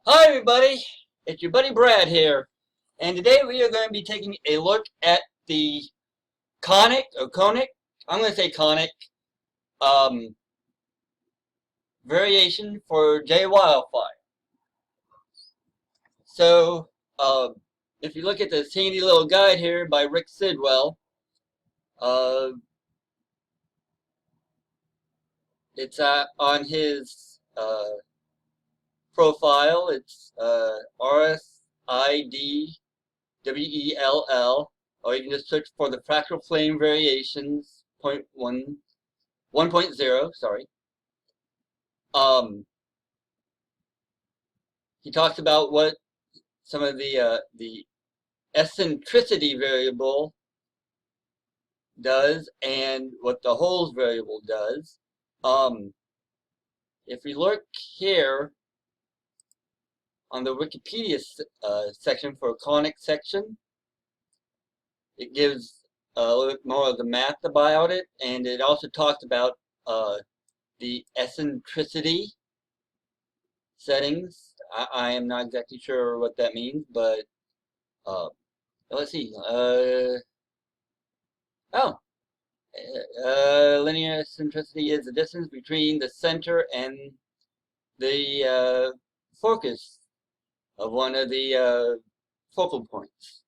Hi everybody, it's your buddy Brad here, and today we are going to be taking a look at the Conic, I'm going to say Conic, um, variation for JWildfire. So, if you look at this handy little guide here by Rick Sidwell, uh, it's on his profile. It's RSIDWELL, or you can just search for the fractal flame variations 1.0, sorry. He talks about what some of the eccentricity variable does and what the holes variable does. If we look here on the Wikipedia section for Conic section, it gives a little bit more of the math about it, and it also talks about the eccentricity settings. I am not exactly sure what that means, but let's see. Linear eccentricity is the distance between the center and the focus of one of the focal points.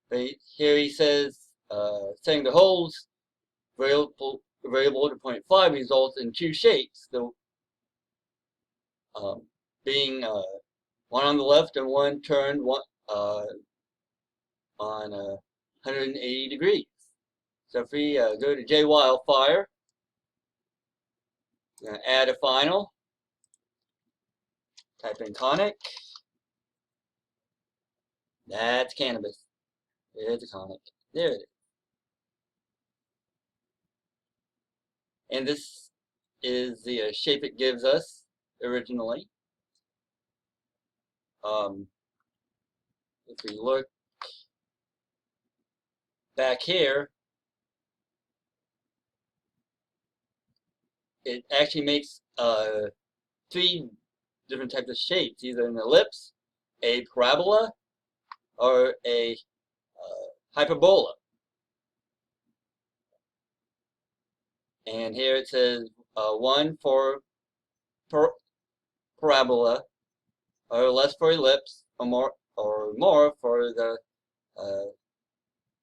But here he says, setting the holes variable to 0.5 results in two shapes. The being one on the left and one turned on 180 degrees. So if we go to JWildfire, I'm going to add a final, type in Conic. That's cannabis. There's a Conic. There it is. And this is the shape it gives us originally. If we look back here, it actually makes three different types of shapes, either an ellipse, a parabola, or a hyperbola. And here it says one for parabola, or less for ellipse, or more for the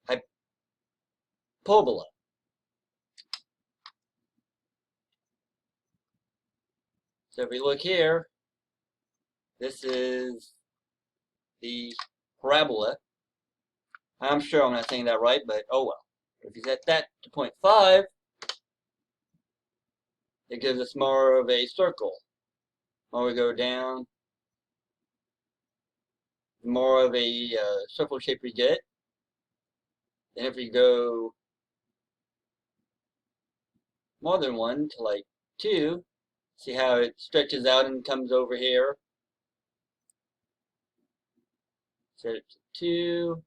hyperbola. So if we look here, this is the parabola. I'm sure I'm not saying that right, but oh well. If you set that to 0.5, it gives us more of a circle. The more we go down, the more of a circle shape we get. And if we go more than one to like 2, see how it stretches out and comes over here. Set it to 2.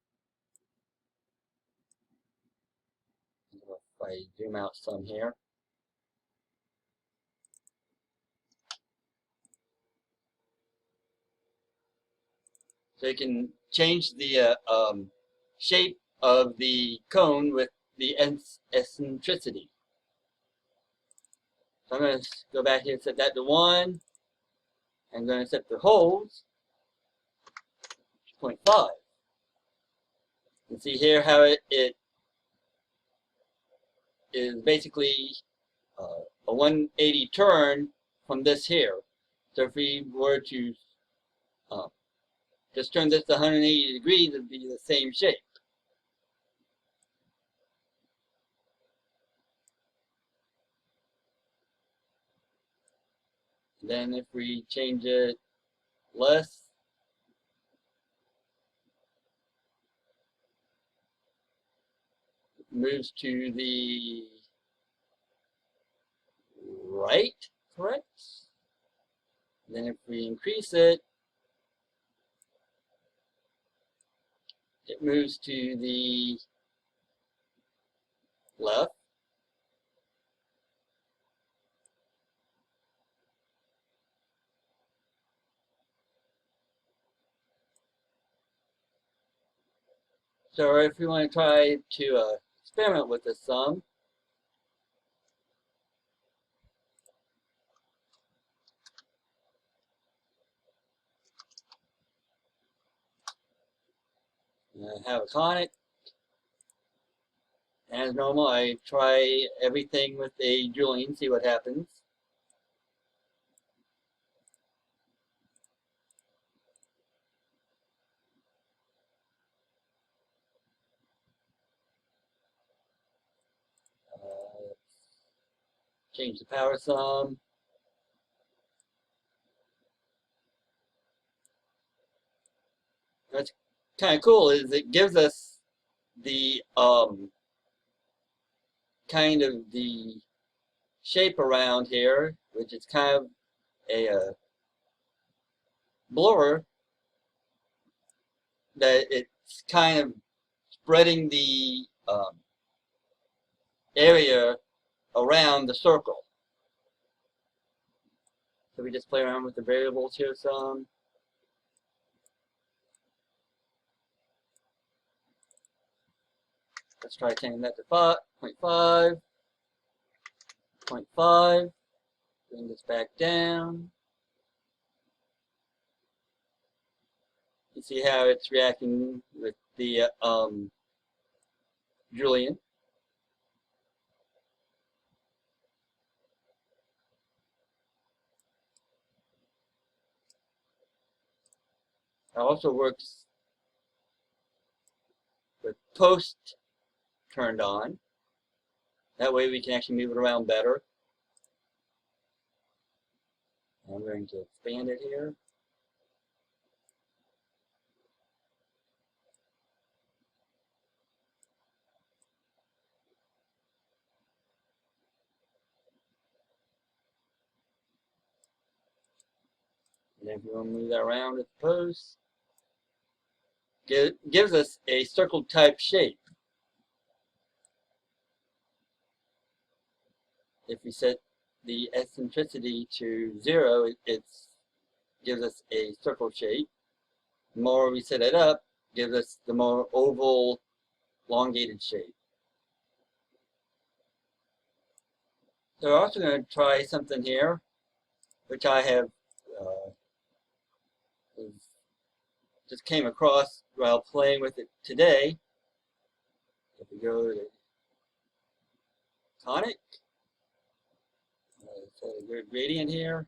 If I zoom out some here. So you can change the shape of the cone with the eccentricity. So I'm going to go back here and set that to 1. I'm going to set the holes to 0.5. You can see here how it is basically a 180 turn from this here. So if we were to just turn this to 180 degrees, it would be the same shape. Then if we change it less, it moves to the right, correct? And then if we increase it, it moves to the left. So if we want to try to experiment with this some, have a conic. As normal, I try everything with a Julian, see what happens. Change the power some. What's kind of cool is it gives us the kind of the shape around here, which is kind of a blur that it's kind of spreading the area around the circle. So we just play around with the variables here some. Let's try changing that to 0.5, 0.5. Bring this back down. You see how it's reacting with the Julian. It also works with post turned on. That way we can actually move it around better. I'm going to expand it here. And if you want to move that around with the post, gives us a circle type shape. If we set the eccentricity to 0, it gives us a circle shape. The more we set it up, gives us the more oval, elongated shape. So we're also going to try something here, which I have just came across while playing with it today. If we go to Conic, set a gradient here,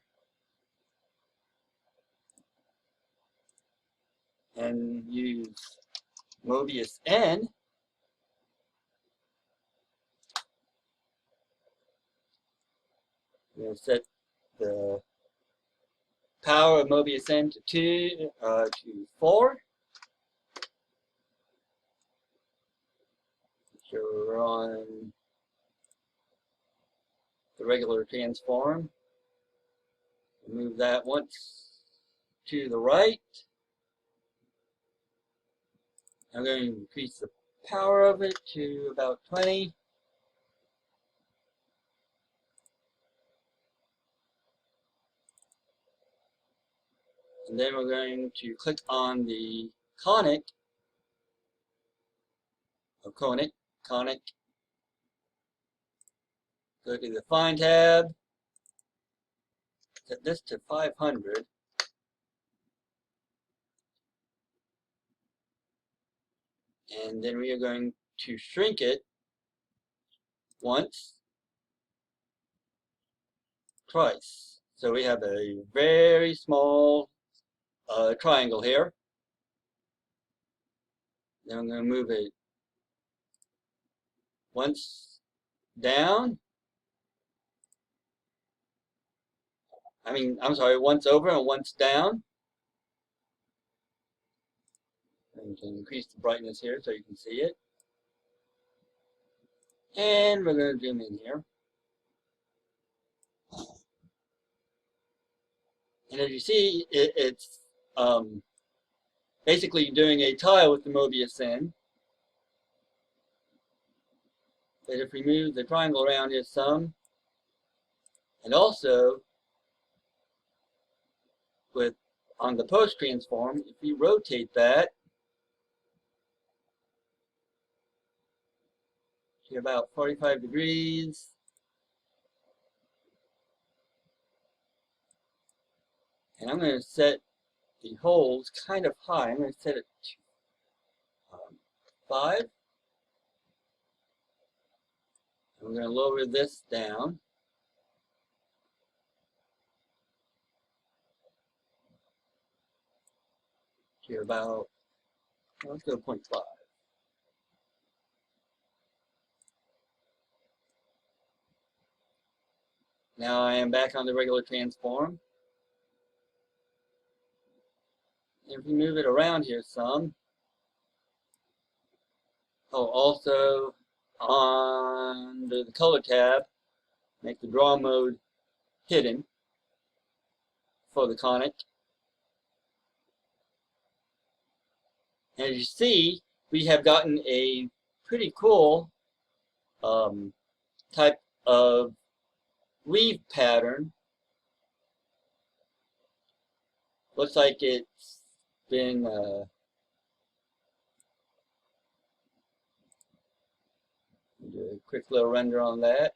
and use Mobius N. We'll set the power of Mobius N to 4. So we're on the regular transform. Move that once to the right. I'm going to increase the power of it to about 20. And then we're going to click on the Conic, Conic, go to the Find tab, set this to 500, and then we are going to shrink it once, twice. So we have a very small triangle here. Then I'm going to move it once down. Once over and once down. And can increase the brightness here so you can see it. And we're going to zoom in here. And as you see, it's basically doing a tile with the Mobius N. But if we move the triangle around here some, and also on the post transform, if we rotate that, to about 45 degrees. And I'm going to set the holes kind of high. I'm going to set it to 5. And we're going to lower this down to about, let's go 0.5. Now I am back on the regular transform. If we move it around here some, also under the color tab, make the draw mode hidden for the Conic. And as you see, we have gotten a pretty cool type of weave pattern. Looks like it's been do a quick little render on that.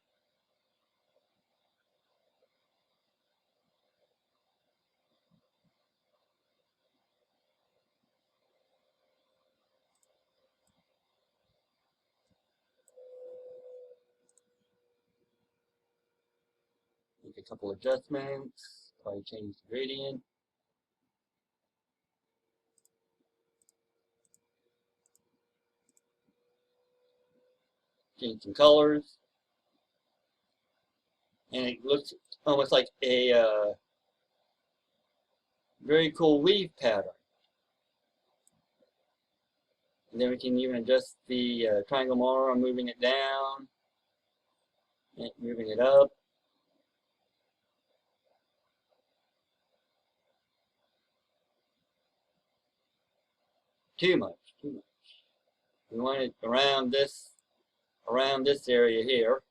Make a couple adjustments, probably change the gradient. Change some colors. And it looks almost like a very cool weave pattern. And then we can even adjust the triangle marker, moving it down, and moving it up. Too much. We want it around this area here.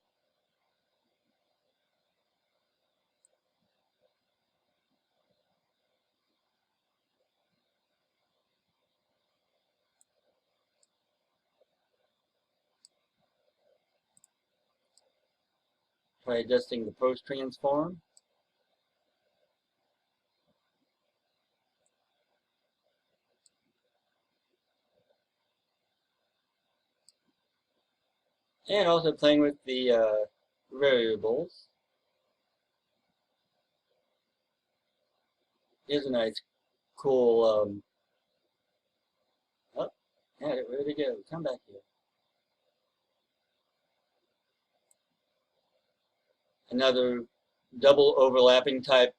Try adjusting the post transform. And also playing with the variables. Here's a nice, cool, oh, where'd it go? Come back here. Another double overlapping type,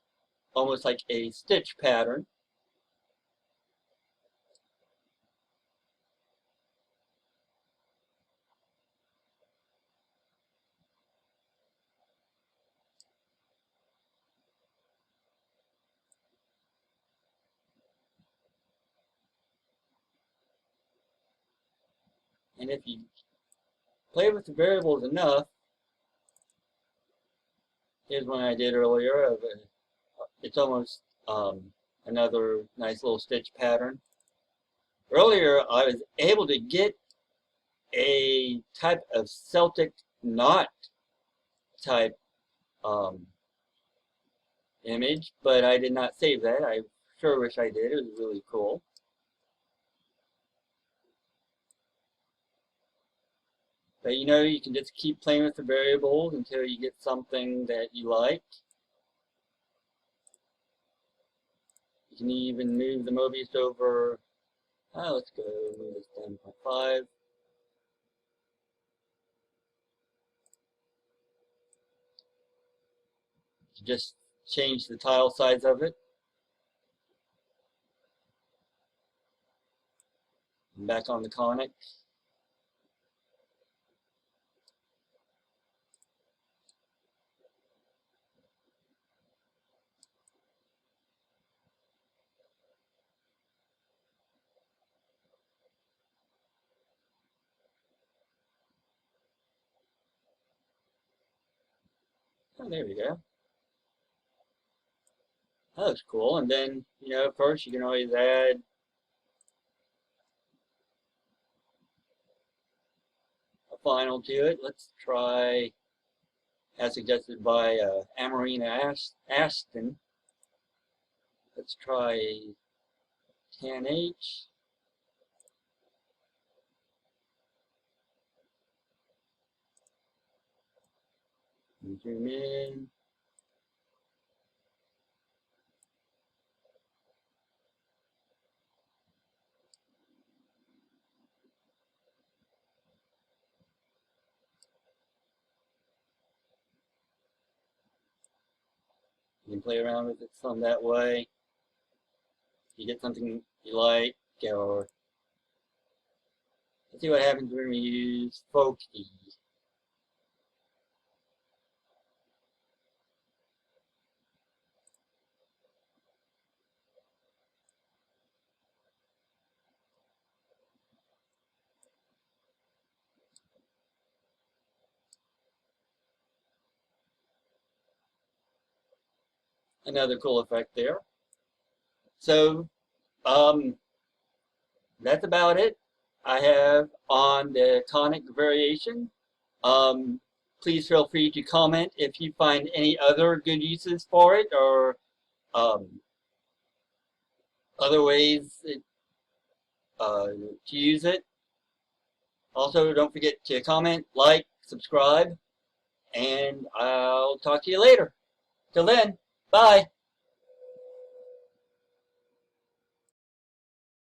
almost like a stitch pattern. And if you play with the variables enough, here's one I did earlier of it's almost another nice little stitch pattern. Earlier I was able to get a type of Celtic knot type image, but I did not save that. I sure wish I did. It was really cool. But you know, you can just keep playing with the variables until you get something that you like. You can even move the Mobius over. Let's go move this down to 0.5. Just change the tile size of it. And back on the Conic. Oh, there we go. That looks cool. And then, you know, of course, you can always add final to it. Let's try, as suggested by Amarina Ashton, let's try 10H. Zoom in. You can play around with it some that way. You get something you like, or let's see what happens when we use Folky. Another cool effect there. So, that's about it I have on the conic variation. Please feel free to comment if you find any other good uses for it, or other ways to use it. Also, don't forget to comment, like, subscribe, and I'll talk to you later. Till then, bye.